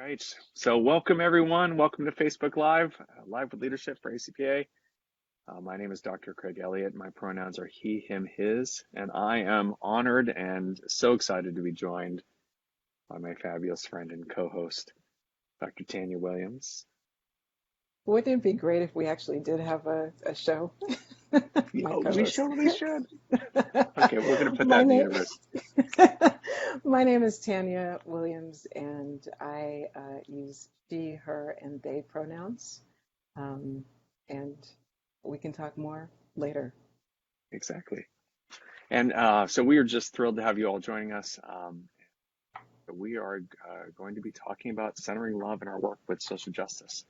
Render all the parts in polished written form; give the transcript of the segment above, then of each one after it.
right. So welcome everyone. Welcome to Facebook Live, Live with Leadership for ACPA. My name is Dr. Craig Elliott. My pronouns are he, him, his, and I am honored and so excited to be joined by my fabulous friend and co-host, Dr. Tanya Williams. Wouldn't it be great if we actually did have a show? We should. Okay, we're going to put that My in the name, universe. my name is Tanya Williams, and I use she, her, and they pronouns. And we can talk more later. Exactly. And so we are just thrilled to have you all joining us. We are going to be talking about centering love in our work with social justice.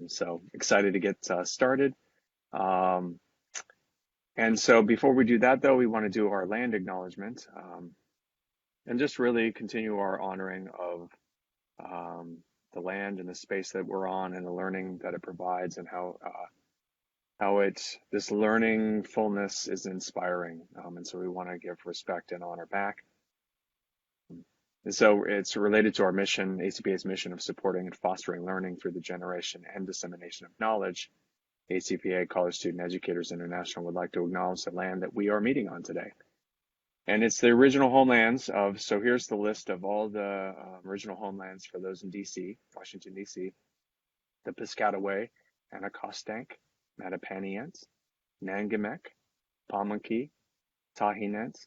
And so excited to get started. And so before we do that, though, we want to do our land acknowledgement and just really continue our honoring of the land and the space that we're on and the learning that it provides and how this learning fullness is inspiring. And so we want to give respect and honor back. And so it's related to our mission, ACPA's mission of supporting and fostering learning through the generation and dissemination of knowledge. ACPA College Student Educators International would like to acknowledge the land that we are meeting on today. And it's the original homelands of, so here's the list of all the original homelands for those in DC, Washington, DC, the Piscataway, Anacostank, Mattapanians, Nangamek, Pamunkey, Tahinens,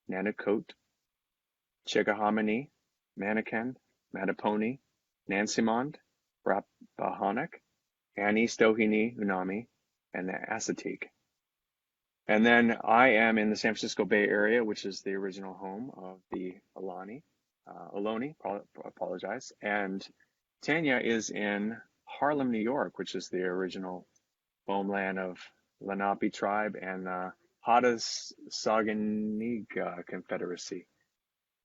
Nanticoke, Chickahominy, Manican, Mattaponi, Nansemond, Rappahannock, Annie-Stohini, Unami, and the Assateague. And then I am in the San Francisco Bay Area, which is the original home of the Ohlone, apologize. And Tanya is in Harlem, New York, which is the original homeland of Lenape tribe and Haudenosaunee Confederacy.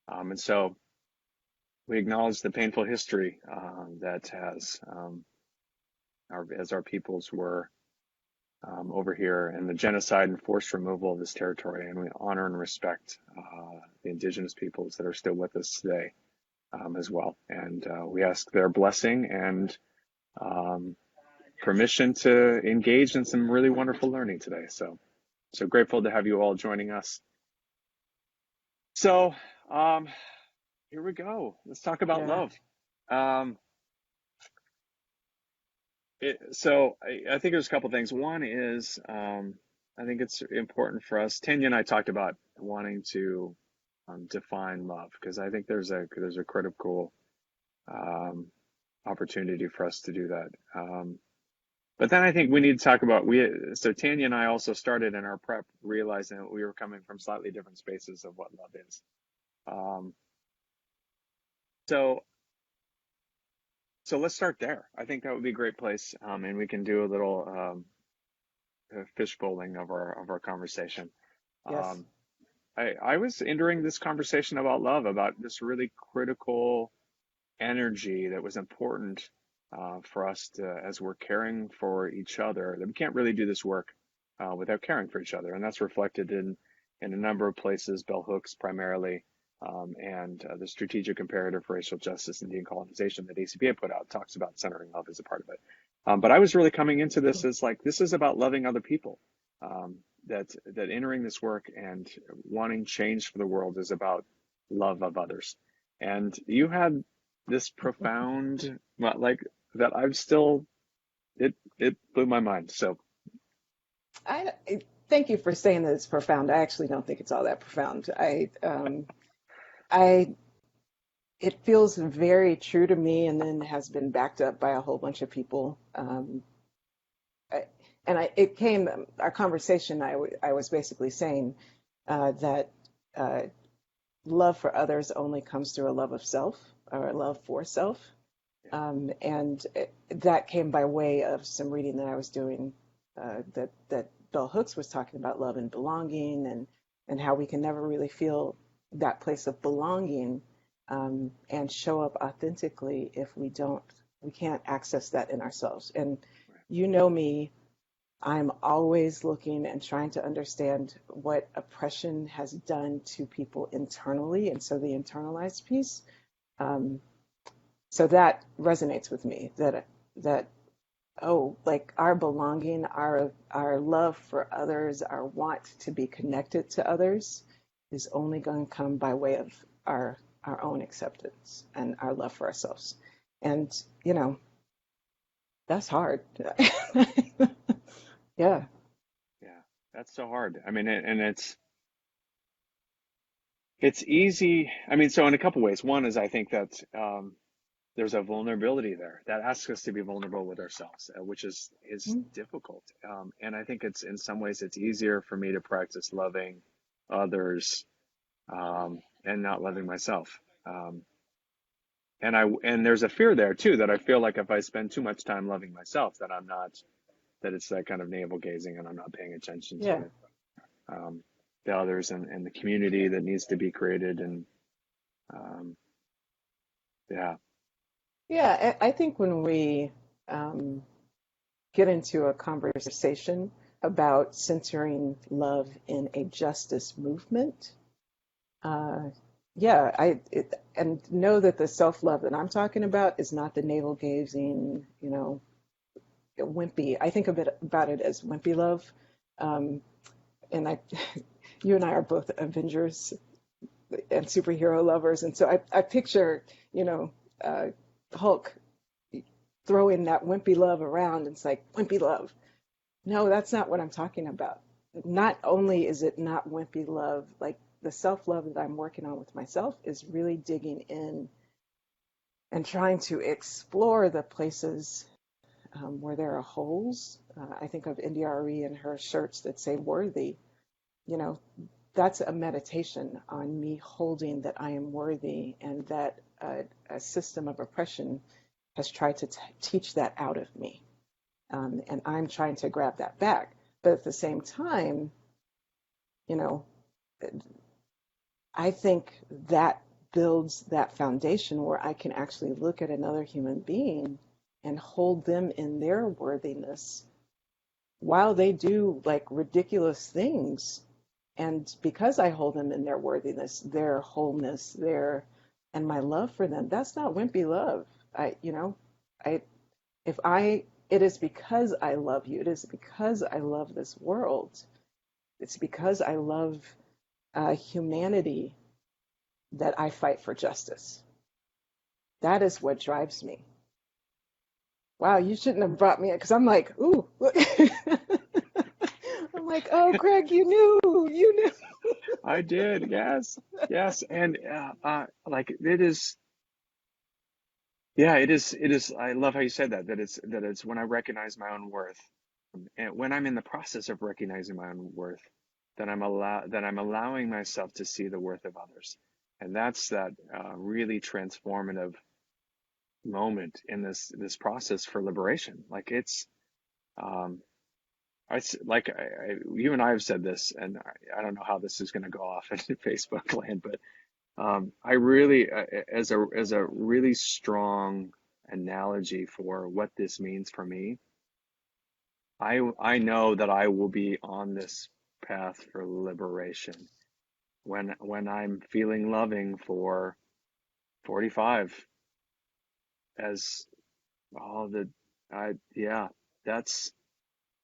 And so we acknowledge the painful history that has as our peoples were over here, and the genocide and forced removal of this territory, and we honor and respect the indigenous peoples that are still with us today as well. And we ask their blessing and permission to engage in some really wonderful learning today. So grateful to have you all joining us. So here we go. Let's talk about love. I think there's a couple things. One is I think it's important for us. Tanya and I talked about wanting to define love, because I think there's a critical opportunity for us to do that. But then I think we need to talk about so Tanya and I also started in our prep realizing that we were coming from slightly different spaces of what love is. So let's start there. I think that would be a great place, and we can do a little fishbowling of our conversation. Yes. I was entering this conversation about love, about this really critical energy that was important for us to, as we're caring for each other, that we can't really do this work without caring for each other, and that's reflected in a number of places. Bell Hooks primarily. And the strategic imperative for racial justice and decolonization that ACPA put out talks about centering love as a part of it. But I was really coming into this as like, this is about loving other people, that entering this work and wanting change for the world is about love of others. And you had this profound, like that I've still, it blew my mind. So Thank you for saying that it's profound. I actually don't think it's all that profound. It feels very true to me, and then has been backed up by a whole bunch of people. Our conversation, I was basically saying that love for others only comes through a love of self, or a love for self. That came by way of some reading that I was doing, that Bell Hooks was talking about love and belonging, and how we can never really feel that place of belonging and show up authentically if we can't access that in ourselves. And you know me, I'm always looking and trying to understand what oppression has done to people internally, and so the internalized piece. So that resonates with me, that oh, like our belonging, our love for others, our want to be connected to others is only going to come by way of our own acceptance and our love for ourselves. And, you know, that's hard. Yeah. Yeah, that's so hard. I mean, and it's easy. I mean, so in a couple ways. One is I think that there's a vulnerability there that asks us to be vulnerable with ourselves, which is difficult. And I think it's in some ways it's easier for me to practice loving others and not loving myself. Um, and there's a fear there too that I feel like if I spend too much time loving myself, that I'm not that it's that kind of navel gazing and I'm not paying attention Yeah. to um, the others and the community that needs to be created. And um, yeah, Yeah. I think when we um, get into a conversation about centering love in a justice movement, uh, yeah, and know that the self-love that I'm talking about is not the navel gazing, you know, wimpy. I think of it about it as wimpy love. Um, and I, you and I are both Avengers and superhero lovers, and so I picture, you know, uh, Hulk throwing that wimpy love around. It's like wimpy love. No, that's not what I'm talking about. Not only is it not wimpy love, like the self-love that I'm working on with myself is really digging in and trying to explore the places where there are holes. I think of India.Arie and her shirts that say worthy. You know, that's a meditation on me holding that I am worthy and that a system of oppression has tried to teach that out of me. And I'm trying to grab that back. But at the same time, you know, I think that builds that foundation where I can actually look at another human being and hold them in their worthiness while they do like ridiculous things. And because I hold them in their worthiness, their wholeness, and my love for them, that's not wimpy love. You know, I, it is because I love you. It is because I love this world. It's because I love humanity that I fight for justice. That is what drives me. Wow, you shouldn't have brought me in because I'm like, ooh. I'm like, oh, Craig, you knew. I did. Yes, yes, and like it is. Yeah, it is. It is. I love how you said that. That it's when I recognize my own worth, and when I'm in the process of recognizing my own worth, that I'm allowing myself to see the worth of others, and that's that really transformative moment in this process for liberation. Like it's um, you and I have said this, and I don't know how this is going to go off in Facebook land, but I really, as a really strong analogy for what this means for me, I know that I will be on this path for liberation when I'm feeling loving for 45 as all the I yeah that's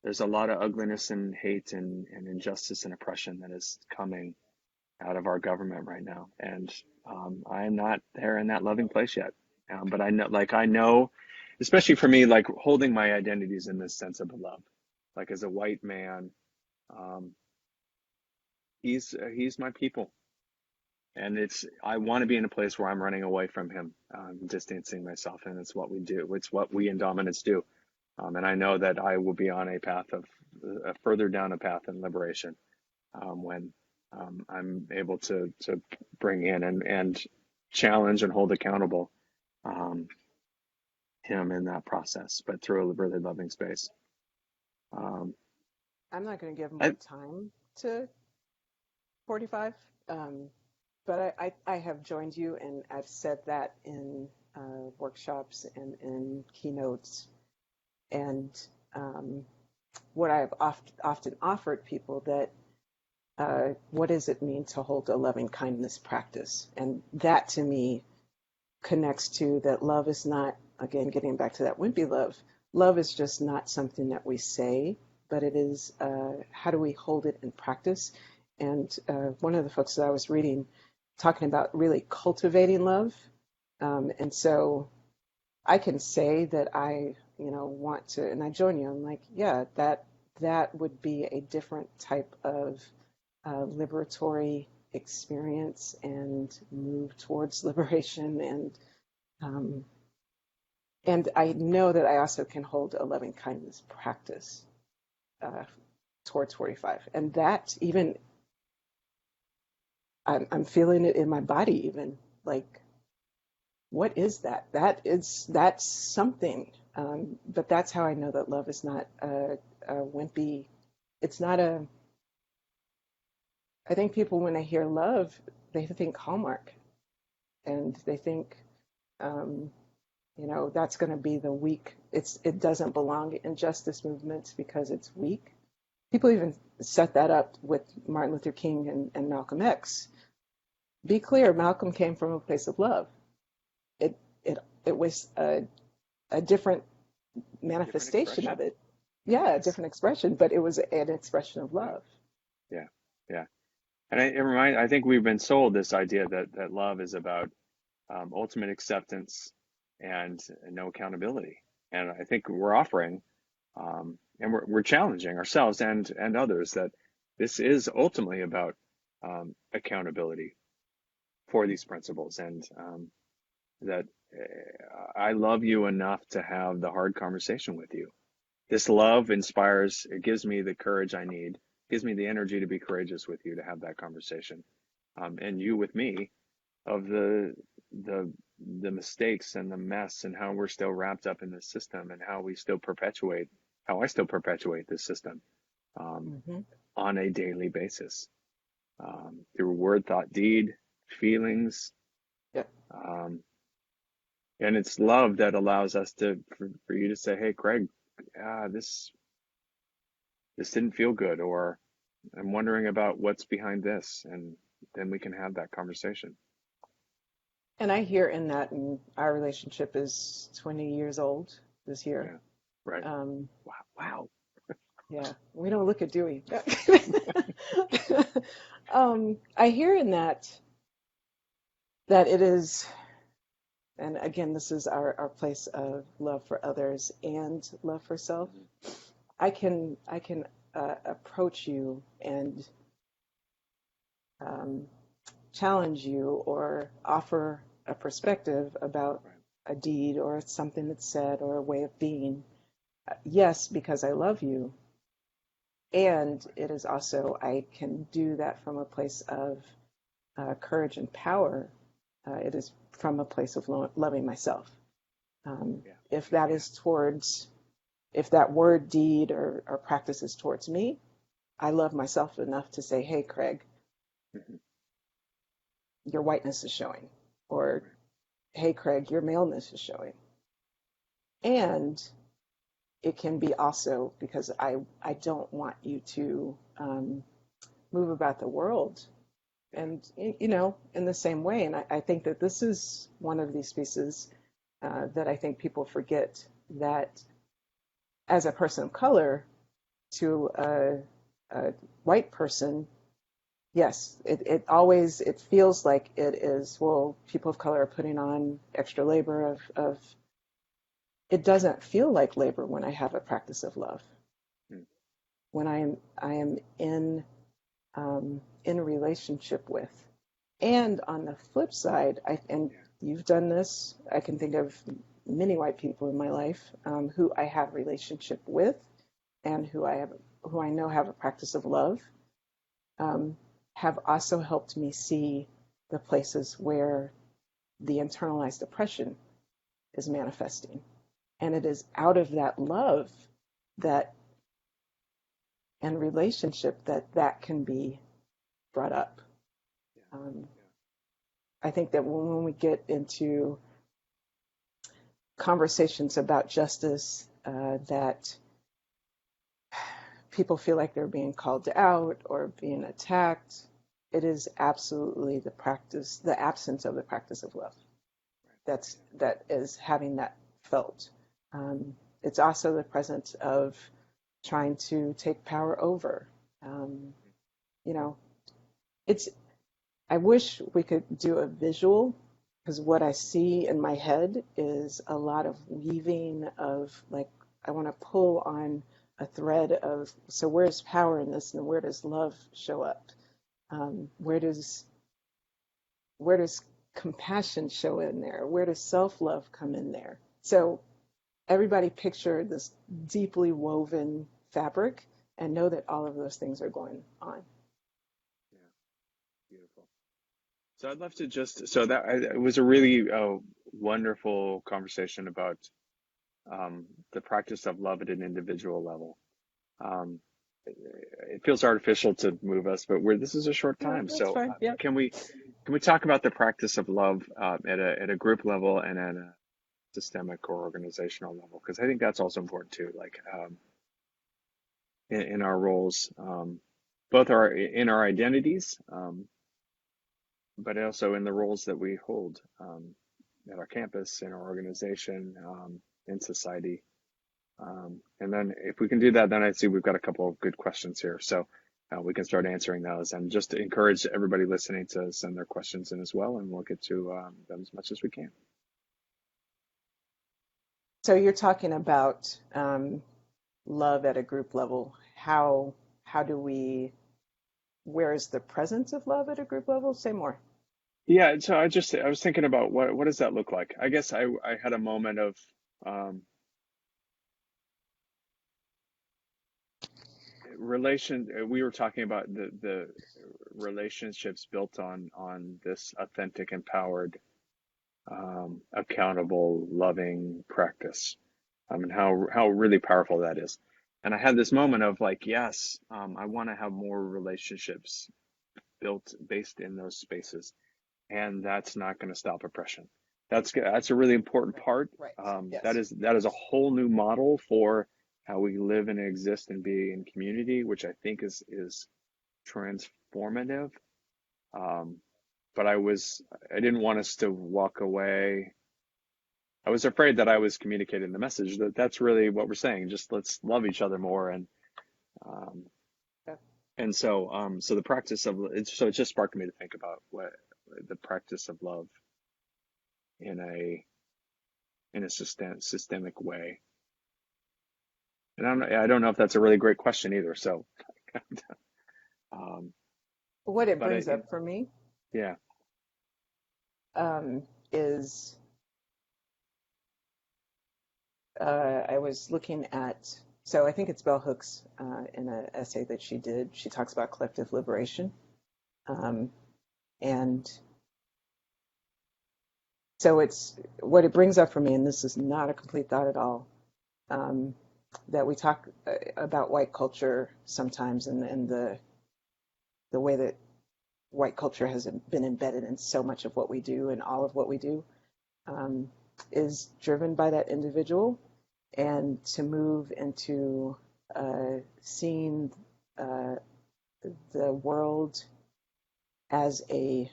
there's a lot of ugliness and hate and injustice and oppression that is coming out of our government right now. And I am not there in that loving place yet. But I know, especially for me, like holding my identities in this sense of love, like as a white man, um, he's my people. And I want to be in a place where I'm running away from him, distancing myself. And it's what we do. It's what we Indominants do. And I know that I will be on a path of further down a path in liberation when I'm able to bring in and challenge and hold accountable um, him in that process, but through a really loving space. Um, I'm not going to give more I, time to 45, but I have joined you and I've said that in workshops and in keynotes. And um, what I've often offered people that what does it mean to hold a loving kindness practice? And that to me connects to that love is not, again, getting back to that wimpy love, love is just not something that we say, but it is how do we hold it in practice? And one of the folks that I was reading talking about really cultivating love. And so I can say that I, want to, and I join you. I'm like, yeah, that would be a different type of liberatory experience and move towards liberation. Um, and I know that I also can hold a loving kindness practice uh, towards 45, and that even I'm feeling it in my body, even like what is that? That's something. But that's how I know that love is not a wimpy. It's not a. I think people when they hear love, they think Hallmark, and they think, um, that's going to be the weak. It doesn't belong in justice movements because it's weak. People even set that up with Martin Luther King and Malcolm X. Be clear, Malcolm came from a place of love. It it it was a different Different manifestation of expression. it. Yeah, a Yes. different expression, but it was an expression of Yeah. love. Yeah. Yeah. And I think we've been sold this idea that love is about ultimate acceptance and no accountability. And I think we're offering, and we're challenging ourselves and others that this is ultimately about accountability for these principles, and that I love you enough to have the hard conversation with you. This love inspires, it gives me the courage I need, gives me the energy to be courageous with you, to have that conversation. And you with me, of the the mistakes and the mess and how we're still wrapped up in this system, and how I still perpetuate this system um, Hmm. on a daily basis, through word, thought, deed, feelings. Yeah. Um, and it's love that allows us for you to say, hey, Craig, this didn't feel good, or I'm wondering about what's behind this. And then we can have that conversation. And I hear in that, and our relationship is 20 years old this year. Yeah. Right. Um, Wow. Wow. yeah, we don't look it, do we? I hear in that it is, and again, this is our place of love for others and love for self. Mhm. I can approach you and um, challenge you or offer a perspective about Right. a deed or something that's said or a way of being. Yes, because I love you. And Right. it is also, I can do that from a place of courage and power. It is from a place of loving myself. Yeah. If that Yeah. is towards, if that word, deed, or practice is towards me, I love myself enough to say, hey, Craig, Mhm. your whiteness is showing. Or, Right. hey, Craig, your maleness is showing. And it can be also because I don't want you to move about the world Yeah. and in the same way. And I think that this is one of these pieces that I think people forget, that as a person of color to a white person, yes, it always it feels like it is, well, people of color are putting on extra labor of it doesn't feel like labor when I have a practice of love, Mm. when I am in relationship with. And on the flip side, and Yeah. you've done this, I can think of many white people in my life who I have relationship with and who I know have a practice of love, um, have also helped me see the places where the internalized oppression is manifesting. And it is out of that love that and relationship that can be brought up. Yeah. Um, Yeah. I think that when we get into conversations about justice, that people feel like they're being called out or being attacked, it is absolutely the absence of the practice of love. that is having that felt. It's also the presence of trying to take power over. Um, you know, it's I wish we could do a visual because what I see in my head is a lot of weaving of like I want to pull on a thread of so where's power in this and where does love show up? Where does compassion show in there? Where does self-love come in there? So everybody picture this deeply woven fabric and know that all of those things are going on. Yeah, beautiful. So I'd love to so that it was a really wonderful conversation about the practice of love at an individual level. Um, it feels artificial to move us, but this is a short No, time. that's So fine. Yep. can we talk about the practice of love at a group level and at a systemic or organizational level? Because I think that's also important too. Like in our roles, both in our identities, but also in the roles that we hold at our campus, in our organization, in society. And then if we can do that, then I see we've got a couple of good questions here. So we can start answering those and just to encourage everybody listening to send their questions in as well, and we'll get to them as much as we can. So you're talking about love at a group level. How do we, where is the presence of love at a group level? Say more. Yeah, so I was thinking about what does that look like? I guess I had a moment of um, we were talking about the relationships built on this authentic, empowered, accountable, loving practice, and how really powerful that is. And I had this moment of like, yes, I want to have more relationships based in those spaces, and that's not going to stop oppression. That's a really important part. Right. That Yes. is a whole new model for how we live and exist and be in community, which I think is transformative. Um, but I didn't want us to walk away. I was afraid that I was communicating the message that that's really what we're saying. Just let's love each other more. Um, Yeah. so the practice of it just sparked me to think about what the practice of love in a systemic way. And I don't know if that's a really great question either. So, um, What it but brings up for me yeah, is I was looking at, so I think it's Bell Hooks in an essay that she did. She talks about collective liberation. Um, and so it's what it brings up for me, and this is not a complete thought at all, um, that we talk about white culture sometimes and the way that white culture has been embedded in so much of what we do and all of what we do um, is driven by that individual and to move into seeing uh, the world as a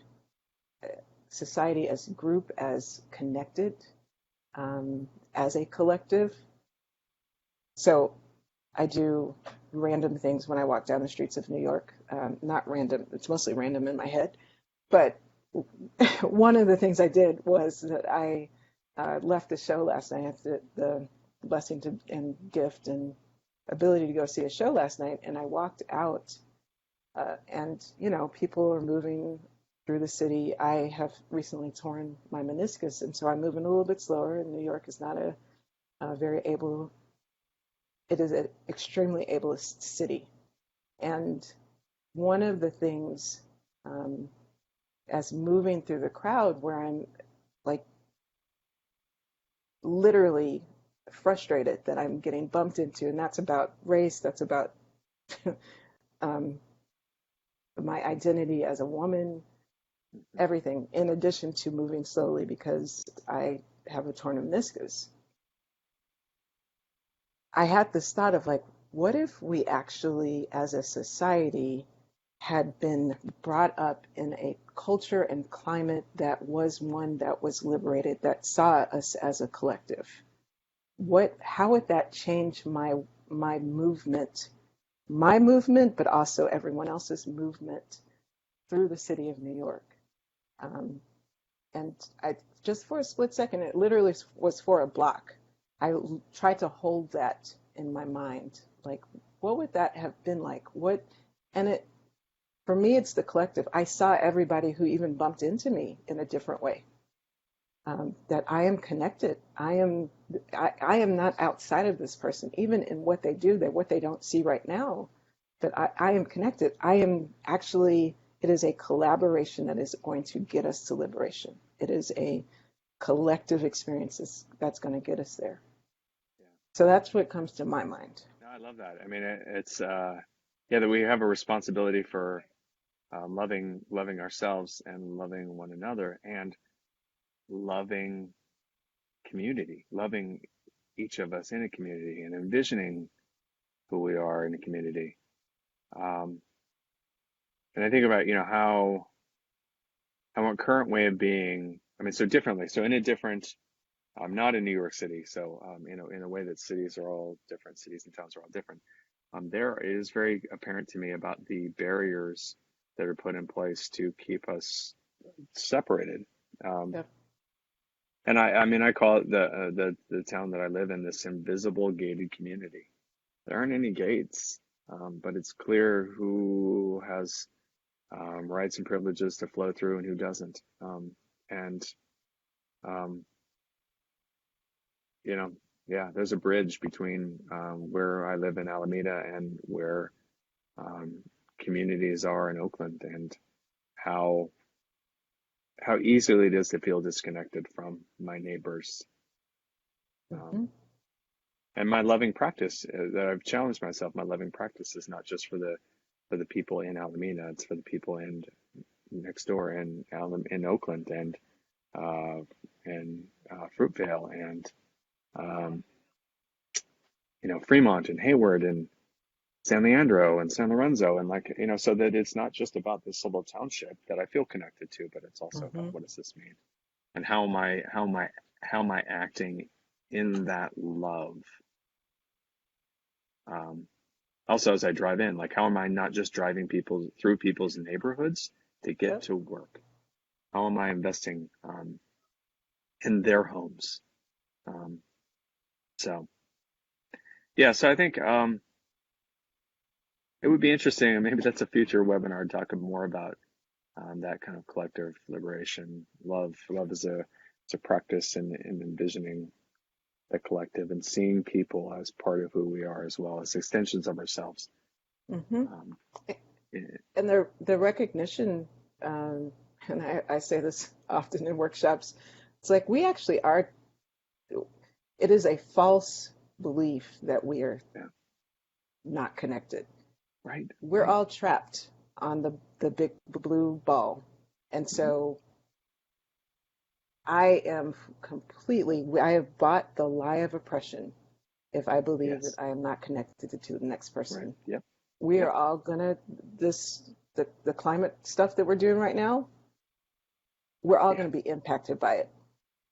society, as a group, as connected, as a collective. So I do random things when I walk down the streets of New York. Not random, it's mostly random in my head. But one of the things I did was that I left the show last night. I had the blessing to and gift and ability to go see a show last night, and I walked out, and people are moving through the city. I have recently torn my meniscus, and so I'm moving a little bit slower. And New York is not a very able. It is an extremely ableist city, and one of the things um, as moving through the crowd where I'm like literally frustrated that I'm getting bumped into, and that's about race, that's about um, my identity as a woman, everything, in addition to moving slowly because I have a torn meniscus. I had this thought of like, what if we actually, as a society, had been brought up in a culture and climate that was one that was liberated, that saw us as a collective, how would that change my movement, but also everyone else's movement through the city of New York? Um, and I just for a split second, it literally was for a block. Tried to hold that in my mind, like what would that have been like? And it for me, it's the collective. I saw everybody who even bumped into me in a different way. That I am connected. I am not outside of this person, even in what they do, what they don't see right now. That I am connected. I am actually. It is a collaboration that is going to get us to liberation. It is a collective experience that's going to get us there. Yeah. So that's what comes to my mind. No, I love that. I mean, it's yeah, that we have a responsibility for loving ourselves and loving one another and loving community, loving each of us in a community and envisioning who we are in a community. Um, and I think about, how our current way of being, I mean, so differently. So in a different, not in New York City. So, in a way that cities are all different, cities and towns are all different. There is very apparent to me about the barriers that are put in place to keep us separated. Um, Yep. and I mean, I call it the town that I live in, this invisible gated community. There aren't any gates, but it's clear who has rights and privileges to flow through and who doesn't. And um, you know, yeah, there's a bridge between where I live in Alameda and where um, communities are in Oakland, and how easily it is to feel disconnected from my neighbors. Um, Hmm. and my loving practice that I've challenged myself, my loving practice is not just for the people in Alameda, it's for the people in next door in Oakland uh, and Fruitvale and um, Fremont and Hayward and San Leandro and San Lorenzo, and so that it's not just about this little township that I feel connected to, but it's also about Hmm. what does this mean, and how am I acting in that love. Um, Also, as I drive in, like how am I not just driving people through people's neighborhoods to get Yep. to work? How am I investing in their homes? Um, so yeah, so I think it would be interesting, and maybe that's a future webinar, talking more about that kind of collective liberation. Love is a practice in envisioning the collective and seeing people as part of who we are, as well as extensions of ourselves. Hmm. Um, yeah, And the recognition, um, and I say this often in workshops, it's like we actually are, it is a false belief that we are yeah, not connected. right, We're right. all trapped on the big blue ball. And Hmm. so I have bought the lie of oppression if I believe that Yes, I am not connected to the next right. person. Yep, We yep. are all gonna, the climate stuff that we're doing right now, we're all Yeah, going to be impacted by it.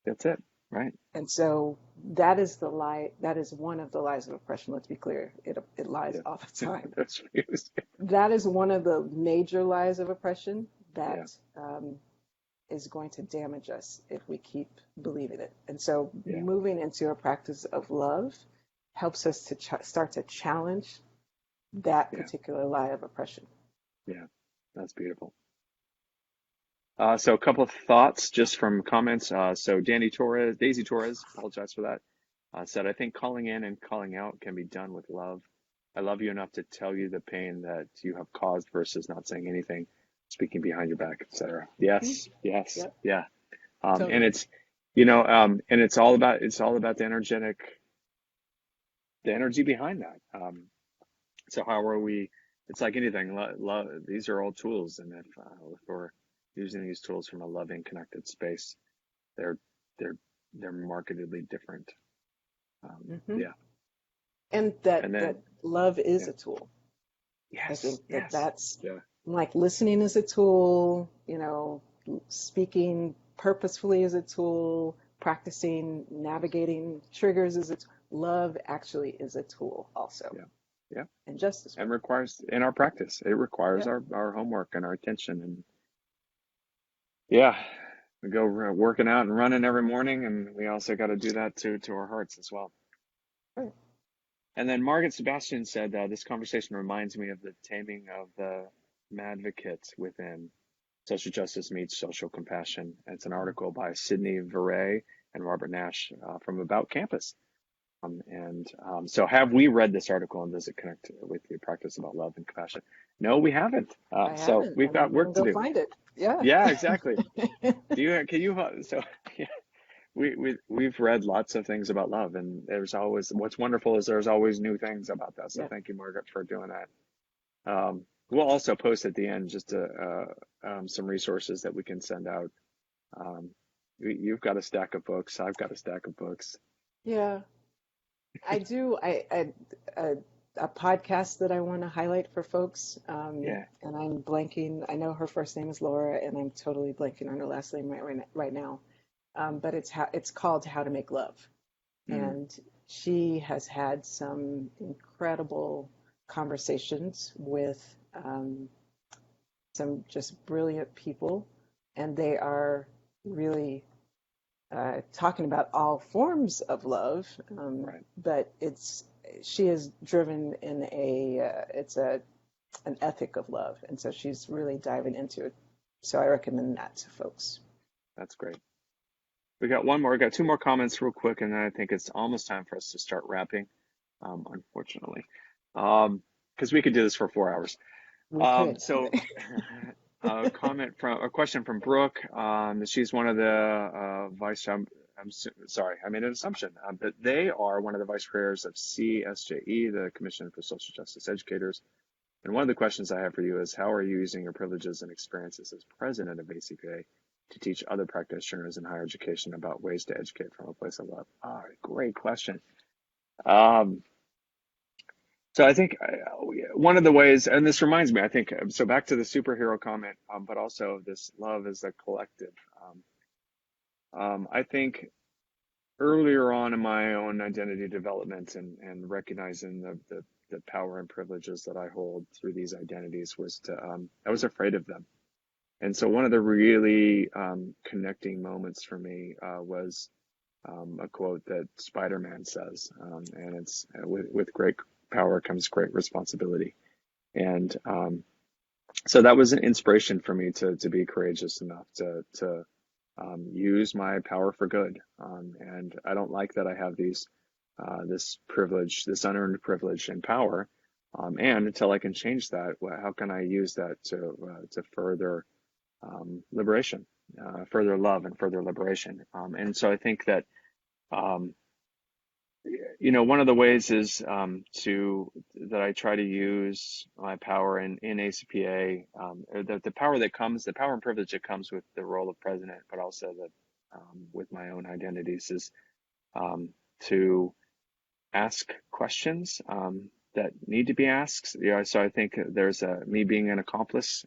that's it. Right. And so that is the lie. That is one of the lies of oppression. Let's be clear. It lies Yeah. all the time. Those views. That is one of the major lies of oppression Yeah, that is going to damage us if we keep believing it. And so yeah, moving into a practice of love helps us to start to challenge that yeah, particular lie of oppression. yeah. That's beautiful. So a couple of thoughts just from comments. So Daisy Torres, apologize for that, said, I think calling in and calling out can be done with love. I love you enough to tell you the pain that you have caused versus not saying anything, speaking behind your back, etc. Hmm. Yes, yes, Yep, yeah. And totally. it's, and it's all about the energy behind that. So how are we? It's like anything. Love. These are all tools, and if we're using these tools from a loving, connected space, they're they're they're markedly different. Hmm. Yeah, And and that then love is yeah, a tool. I yes, think yes, that's yeah, like listening is a tool, you know, speaking purposefully is a tool, practicing navigating triggers is a love actually is a tool also, Yeah. Yeah. and justice And work. requires in our practice, it requires Yeah. our homework and our attention. And yeah, we go working out and running every morning, and we also got to do that to our hearts as well. Right. And then Margaret Sebastian said, this conversation reminds me of the taming of the advocate within. Social Justice Meets Social Compassion. It's an article by Sydney Verey and Robert Nash from About Campus. So have we read this article, and does it connect with your practice about love and compassion? No, we haven't. I So haven't, we've and I'm got gonna work to go do. find it. Yeah. Yeah, exactly. Can you, so yeah, we've read lots of things about love, and there's always, what's wonderful is there's always new things about that. So Yeah. thank you, Margaret, for doing that. We'll also post at the end just some resources that we can send out. Um, you've got a stack of books. I've got a stack of books. Yeah. I do. A podcast that I want to highlight for folks, Yeah. and I'm blanking. I know her first name is Laura, and I'm totally blanking on her last name right now. But it's called How to Make Love, Mm, and she has had some incredible conversations with some just brilliant people, and they are really talking about all forms of love, right. but she is driven in it's an ethic of love, and so she's really diving into it. So I recommend that to folks. That's great. We got one more. We got two more comments real quick, and then I think it's almost time for us to start wrapping, unfortunately, because we could do this for 4 hours. We could. So a question from Brooke. She's one of the vice. Sorry, I made an assumption. But they are one of the vice chairs of CSJE, the Commission for Social Justice Educators. And one of the questions I have for you is, how are you using your privileges and experiences as president of ACPA to teach other practitioners in higher education about ways to educate from a place of love? Great question. Um, so I think one of the ways, and this reminds me, I think, so back to the superhero comment, but also this love as a collective. I think earlier on in my own identity development and recognizing the power and privileges that I hold through these identities was I was afraid of them. And so one of the really connecting moments for me was a quote that Spider-Man says, and it's with great power comes great responsibility. And so that was an inspiration for me to be courageous enough to use my power for good. And I don't like that I have this privilege, this unearned privilege and power. And until I can change that, how can I use that to further liberation, further love and further liberation? And so I think that um, one of the ways is that I try to use my power in ACPA, the power the power and privilege that comes with the role of president, but also with my own identities is to ask questions that need to be asked. So I think there's me being an accomplice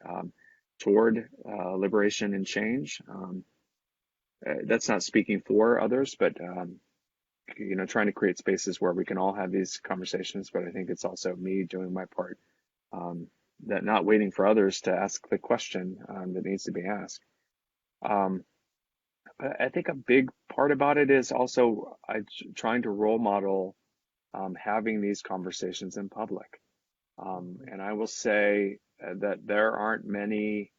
toward liberation and change. That's not speaking for others, but trying to create spaces where we can all have these conversations. But I think it's also me doing my part, that not waiting for others to ask the question that needs to be asked. But I think a big part about it is also trying to role model having these conversations in public. And I will say that there aren't many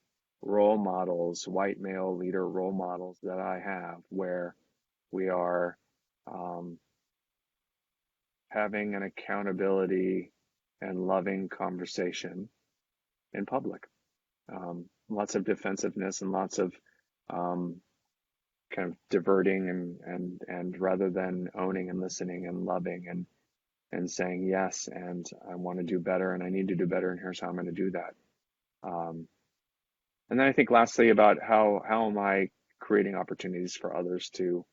role models, white male leader role models that I have where we are having an accountability and loving conversation in public. Lots of defensiveness and lots of kind of diverting and rather than owning and listening and loving and saying yes, and I want to do better and I need to do better and here's how I'm going to do that. And then I think lastly about how am I creating opportunities for others to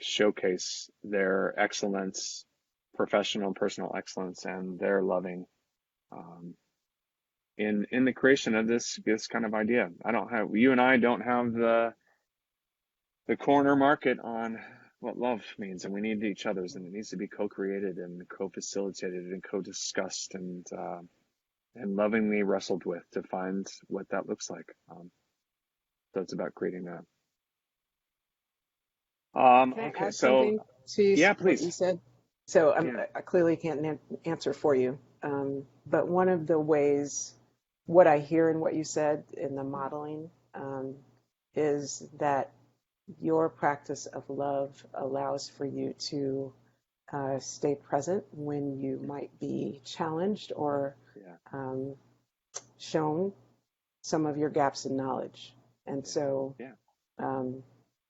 showcase their excellence, professional and personal excellence, and their loving in the creation of this kind of idea. You and I don't have the corner market on what love means, and we need each other's, and it needs to be co-created and co-facilitated and co-discussed and lovingly wrestled with to find what that looks like. So it's about creating that. Can I Okay, add so something to yeah, what you please. said? So Yeah. I clearly can't answer for you, but one of the ways, what I hear in what you said in the modeling, is that your practice of love allows for you to stay present when you might be challenged or Yeah. um, shown some of your gaps in knowledge. And Yeah. so Yeah. um,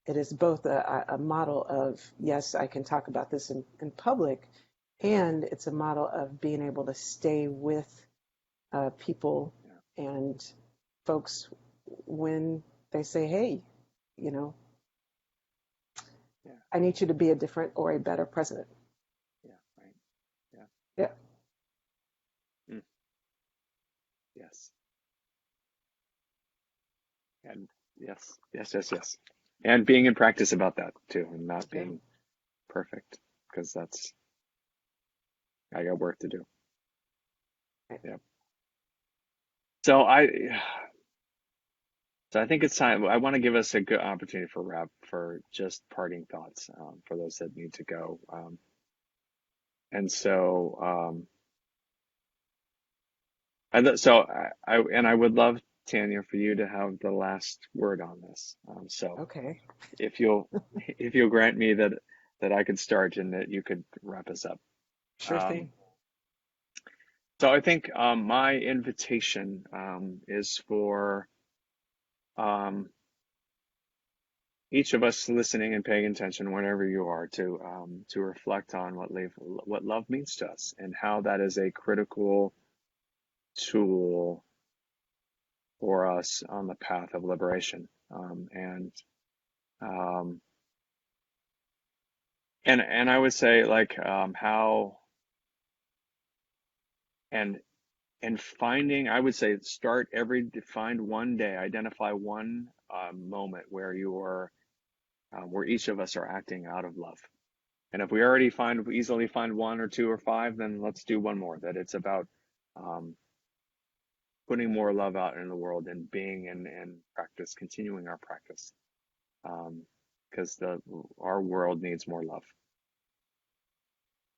it is both a model of, yes, I can talk about this in public, and it's a model of being able to stay with people Yeah. and folks when they say, hey, you know, Yeah. I need you to be a different or a better president. Yeah. Right. Yeah. Yeah. Mm. Yes. And yes. Yes. Yes. Yes. And being in practice about that too, and not Yeah. being perfect, because I got work to do. Right. Yeah. So I think it's time. I want to give us a good opportunity for just parting thoughts, for those that need to go. And so, I would love, Tanya, for you to have the last word on this. So Okay. if you'll if you'll grant me that I could start and that you could wrap us up. Sure Um, thing. so I think my invitation is for um, each of us listening and paying attention, wherever you are, to reflect on what love means to us and how that is a critical tool for us on the path of liberation. Um, and I would say, like, how and finding, I would say, find one day, identify one moment where where each of us are acting out of love. And if we already easily find one or two or five, then let's do one more. That it's about um, putting more love out in the world and being and practice, continuing our practice, because our world needs more love.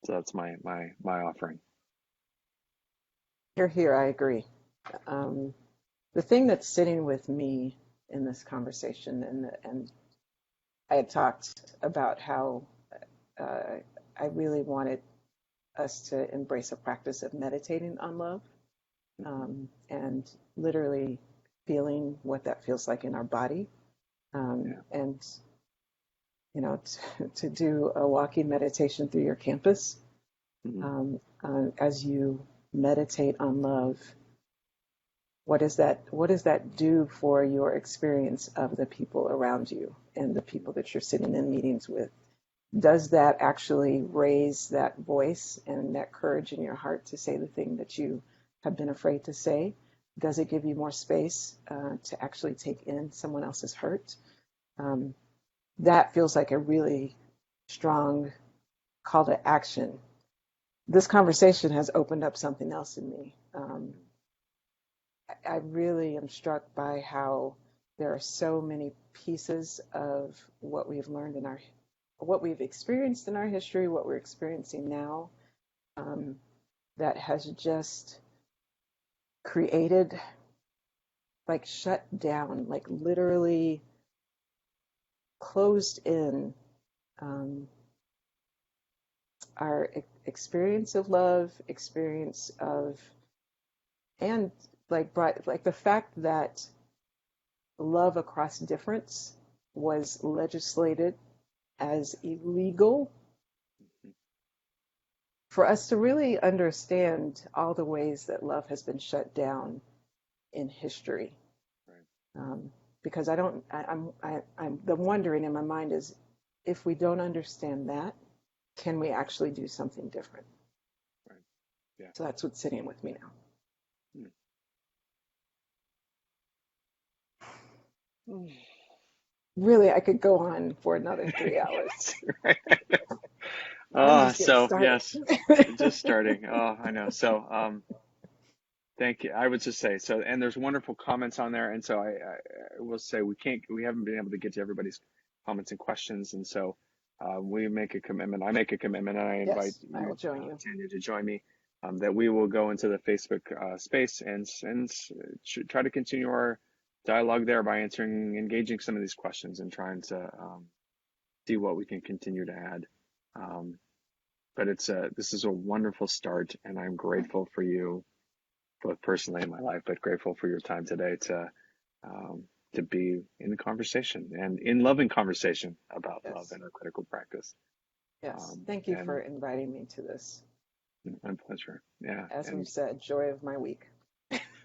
So that's my offering. Here, I agree. Um, the thing that's sitting with me in this conversation, and I had talked about how uh, I really wanted us to embrace a practice of meditating on love, Mm-hmm. and literally feeling what that feels like in our body, Yeah. and to do a walking meditation through your campus, Mm-hmm. as you meditate on love. What does that do for your experience of the people around you and the people that you're sitting in meetings with? Does that actually raise that voice and that courage in your heart to say the thing that you have been afraid to say? Does it give you more space to actually take in someone else's hurt? Um, that feels like a really strong call to action. This conversation has opened up something else in me. I really am struck by how there are so many pieces of what we've learned what we've experienced in our history, what we're experiencing now, um, that has just created, like, shut down, like literally closed in, um, our experience of love, experience of, and like brought, like the fact that love across difference was legislated as illegal, for us to really understand all the ways that love has been shut down in history. Right. Because I'm the wondering in my mind is, if we don't understand that, can we actually do something different? Right. Yeah. So that's what's sitting with me now. Really, I could go on for another 3 hours. Right. I'm just getting So started. yes, just starting. Oh, I know. So, thank you. I would just say so, and there's wonderful comments on there, and so I will say we haven't been able to get to everybody's comments and questions, and so we make a commitment. I make a commitment, and I invite Yes, I you, will join you. Tanya, to join me. That we will go into the Facebook space and try to continue our dialogue there by engaging some of these questions and trying to see what we can continue to add. Um, but this is a wonderful start, and I'm grateful for you both personally in my life, but grateful for your time today um, to be in the conversation and in loving conversation about love Yes, and our critical practice. yes. Thank you And for inviting me to this. my pleasure. Yeah. As we've And said, joy of my week.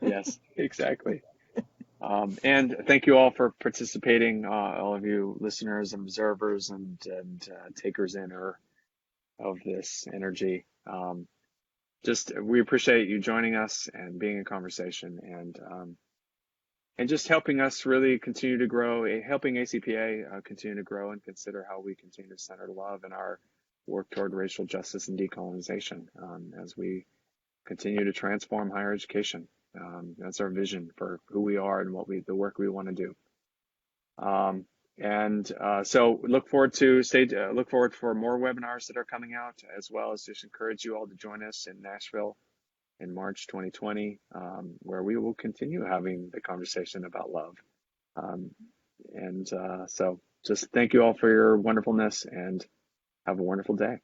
yes, exactly. And thank you all for participating, all of you listeners and observers and takers in of this energy. Just we appreciate you joining us and being in conversation and just helping us really continue to grow, helping ACPA continue to grow and consider how we continue to center love in our work toward racial justice and decolonization as we continue to transform higher education. That's our vision for who we are and the work we want to do. So look forward for more webinars that are coming out, as well as just encourage you all to join us in Nashville in March 2020, where we will continue having the conversation about love. Um, so just thank you all for your wonderfulness and have a wonderful day.